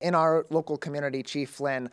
In our local community, Chief Flynn,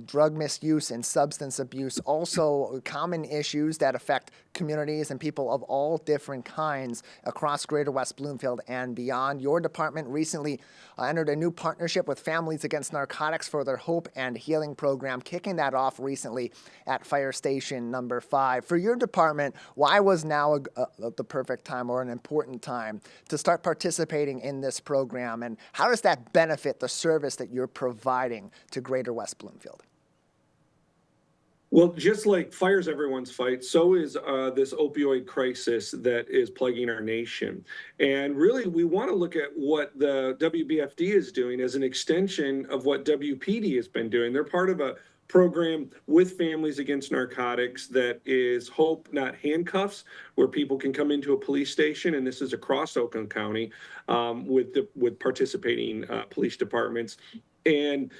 drug misuse and substance abuse, also common issues that affect communities and people of all different kinds across Greater West Bloomfield and beyond. Your department recently entered a new partnership with Families Against Narcotics for their Hope and Healing program, kicking that off recently at Fire Station number 5. For your department, why was now the perfect time or an important time to start participating in this program, and how does that benefit the service that you're providing to Greater West Bloomfield? Well, just like fire's everyone's fight, so is this opioid crisis that is plaguing our nation. And really, we want to look at what the WBFD is doing as an extension of what WPD has been doing. They're part of a program with Families Against Narcotics that is Hope, Not Handcuffs, where people can come into a police station, and this is across Oakland County with participating police departments, and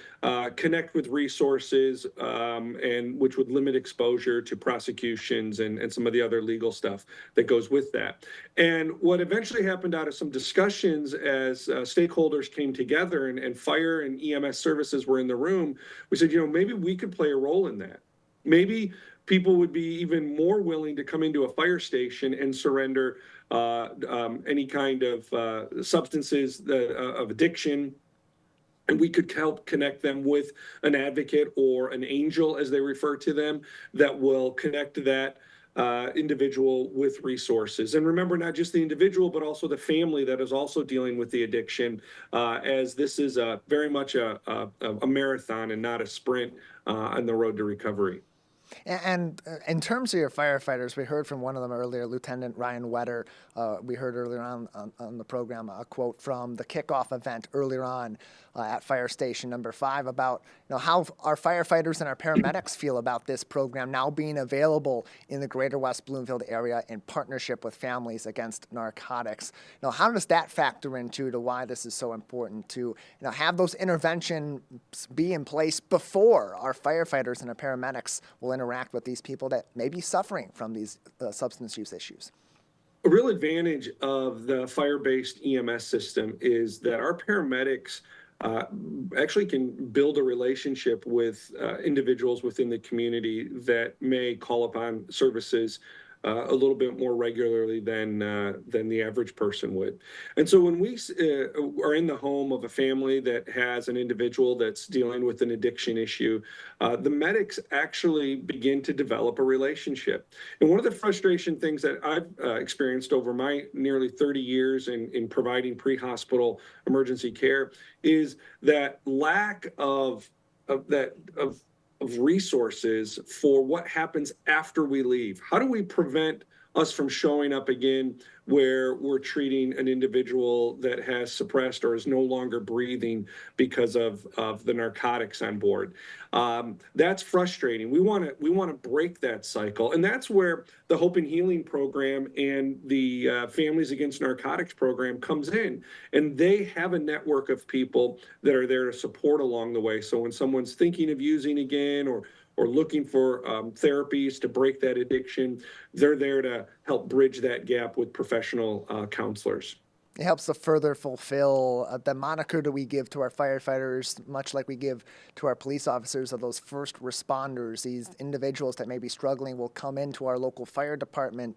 connect with resources, and which would limit exposure to prosecutions and some of the other legal stuff that goes with that. And what eventually happened out of some discussions as stakeholders came together and fire and EMS services were in the room, we said, maybe we could play a role in that. Maybe people would be even more willing to come into a fire station and surrender any kind of substances of addiction, and we could help connect them with an advocate or an angel, as they refer to them, that will connect that individual with resources. And remember, not just the individual, but also the family that is also dealing with the addiction, as this is very much a marathon and not a sprint on the road to recovery. And in terms of your firefighters, we heard from one of them earlier, Lieutenant Ryan Wetter. We heard earlier on the program a quote from the kickoff event earlier on at Fire Station number 5 about how our firefighters and our paramedics feel about this program now being available in the Greater West Bloomfield area in partnership with Families Against Narcotics. How does that factor into why this is so important to have those interventions be in place before our firefighters and our paramedics will interact with these people that may be suffering from these substance use issues? A real advantage of the fire-based EMS system is that our paramedics actually can build a relationship with individuals within the community that may call upon services a little bit more regularly than the average person would. And so when we are in the home of a family that has an individual that's dealing with an addiction issue, the medics actually begin to develop a relationship. And one of the frustration things that I've experienced over my nearly 30 years in providing pre-hospital emergency care is that lack of resources for what happens after we leave. How do we prevent us from showing up again where we're treating an individual that has suppressed or is no longer breathing because of the narcotics on board? That's frustrating. We want to break that cycle, and that's where the Hope and Healing program and the Families Against Narcotics program comes in, and they have a network of people that are there to support along the way. So when someone's thinking of using again or looking for therapies to break that addiction, they're there to help bridge that gap with professional counselors. It helps to further fulfill the moniker that we give to our firefighters, much like we give to our police officers, of those first responders. These individuals that may be struggling will come into our local fire department,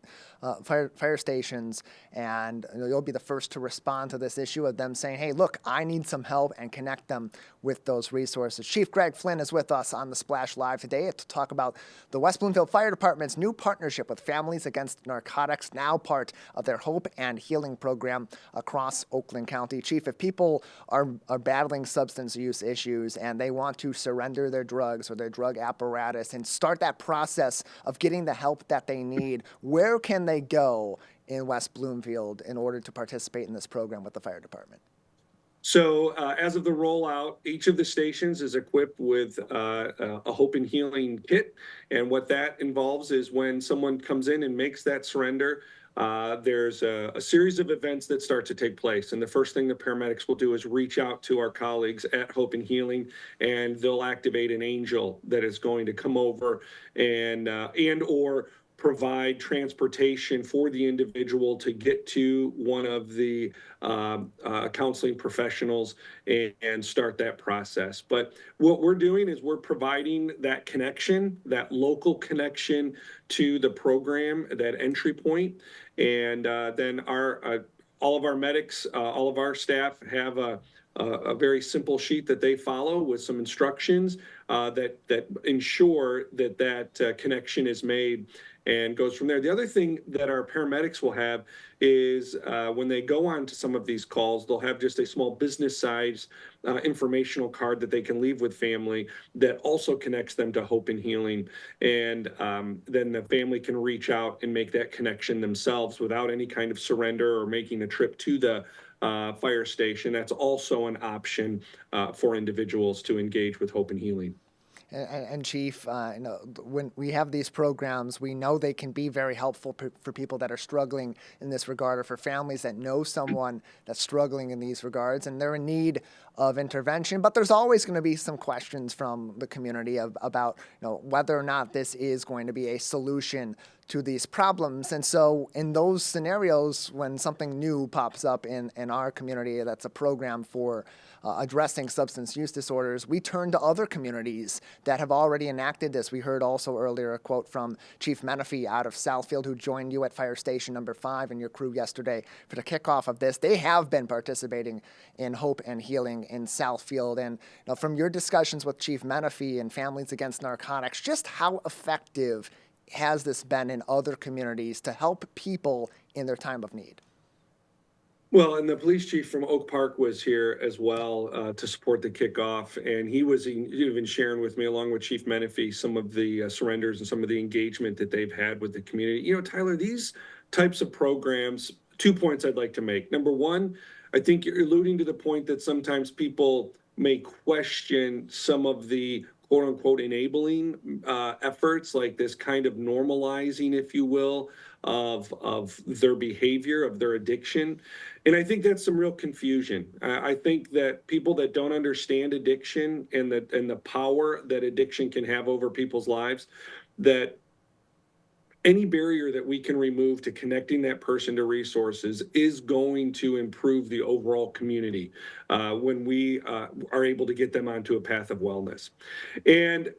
fire stations, and you'll be the first to respond to this issue of them saying, hey, look, I need some help, and connect them with those resources. Chief Greg Flynn is with us on the Splash Live today to talk about the West Bloomfield Fire Department's new partnership with Families Against Narcotics, now part of their Hope and Healing program across Oakland County. Chief, if people are battling substance use issues and they want to surrender their drugs or their drug apparatus and start that process of getting the help that they need, where can they go in West Bloomfield in order to participate in this program with the fire department? So as of the rollout, each of the stations is equipped with a Hope and Healing kit. And what that involves is when someone comes in and makes that surrender, there's a series of events that start to take place. And the first thing the paramedics will do is reach out to our colleagues at Hope and Healing, and they'll activate an angel that is going to come over and or provide transportation for the individual to get to one of the counseling professionals and start that process. But what we're doing is we're providing that connection, that local connection to the program, that entry point, and then our all of our medics, all of our staff have a very simple sheet that they follow with some instructions that ensure that connection is made and goes from there. The other thing that our paramedics will have is when they go on to some of these calls, they'll have just a small business size informational card that they can leave with family that also connects them to Hope and Healing. And then the family can reach out and make that connection themselves without any kind of surrender or making a trip to the fire station. That's also an option for individuals to engage with Hope and Healing. And Chief, when we have these programs, we know they can be very helpful for people that are struggling in this regard, or for families that know someone that's struggling in these regards, and they're in need of intervention. But there's always going to be some questions from the community about whether or not this is going to be a solution to these problems. And so in those scenarios, when something new pops up in our community that's a program for addressing substance use disorders, we turn to other communities that have already enacted this. We heard also earlier a quote from Chief Menifee out of Southfield, who joined you at Fire Station number 5 and your crew yesterday for the kickoff of this. They have been participating in Hope and Healing in Southfield. And from your discussions with Chief Menifee and Families Against Narcotics, just how effective has this been in other communities to help people in their time of need? Well, and the police chief from Oak Park was here as well to support the kickoff, and he was even sharing with me, along with Chief Menifee, some of the surrenders and some of the engagement that they've had with the community. Tyler, these types of programs, 2 points I'd like to make. Number one, I think you're alluding to the point that sometimes people may question some of the quote unquote enabling efforts, like this kind of normalizing, if you will, of their behavior, of their addiction. And I think that's some real confusion. I think that people that don't understand addiction and the power that addiction can have over people's lives, that any barrier that we can remove to connecting that person to resources is going to improve the overall community when we are able to get them onto a path of wellness. And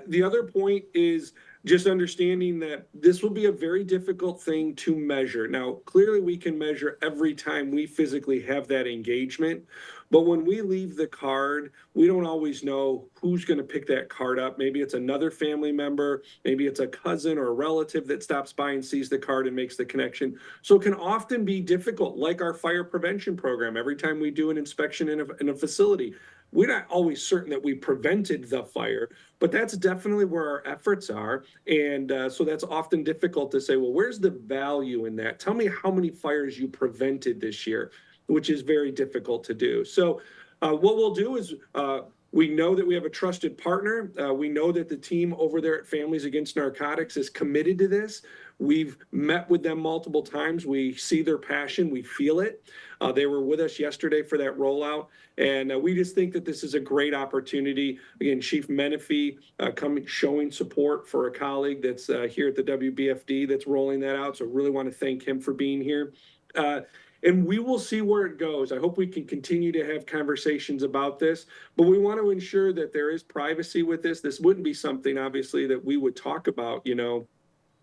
the other point is just understanding that this will be a very difficult thing to measure. Now, clearly we can measure every time we physically have that engagement, but when we leave the card, we don't always know who's going to pick that card up. Maybe it's another family member, maybe it's a cousin or a relative that stops by and sees the card and makes the connection. So it can often be difficult, like our fire prevention program. Every time we do an inspection in a facility, we're not always certain that we prevented the fire, but that's definitely where our efforts are. And so that's often difficult to say, well, where's the value in that? Tell me how many fires you prevented this year, which is very difficult to do. So what we'll do is we know that we have a trusted partner. We know that the team over there at Families Against Narcotics is committed to this. We've met with them multiple times. We see their passion. We feel it. They were with us yesterday for that rollout. And we just think that this is a great opportunity. Again, Chief Menifee coming, showing support for a colleague that's here at the WBFD that's rolling that out. So really want to thank him for being here. And we will see where it goes. I hope we can continue to have conversations about this, but we want to ensure that there is privacy with this. This wouldn't be something, obviously, that we would talk about,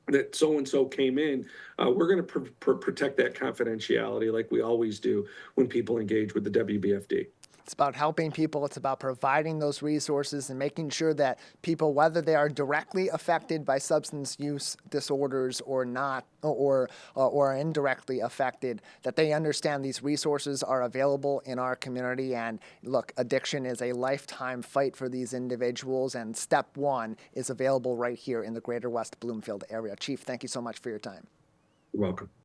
that so-and-so came in. We're going to protect that confidentiality like we always do when people engage with the WBFD. It's about helping people. It's about providing those resources and making sure that people, whether they are directly affected by substance use disorders or not, or indirectly affected, that they understand these resources are available in our community. And look, addiction is a lifetime fight for these individuals, and step one is available right here in the Greater West Bloomfield area. Chief, thank you so much for your time. You're welcome.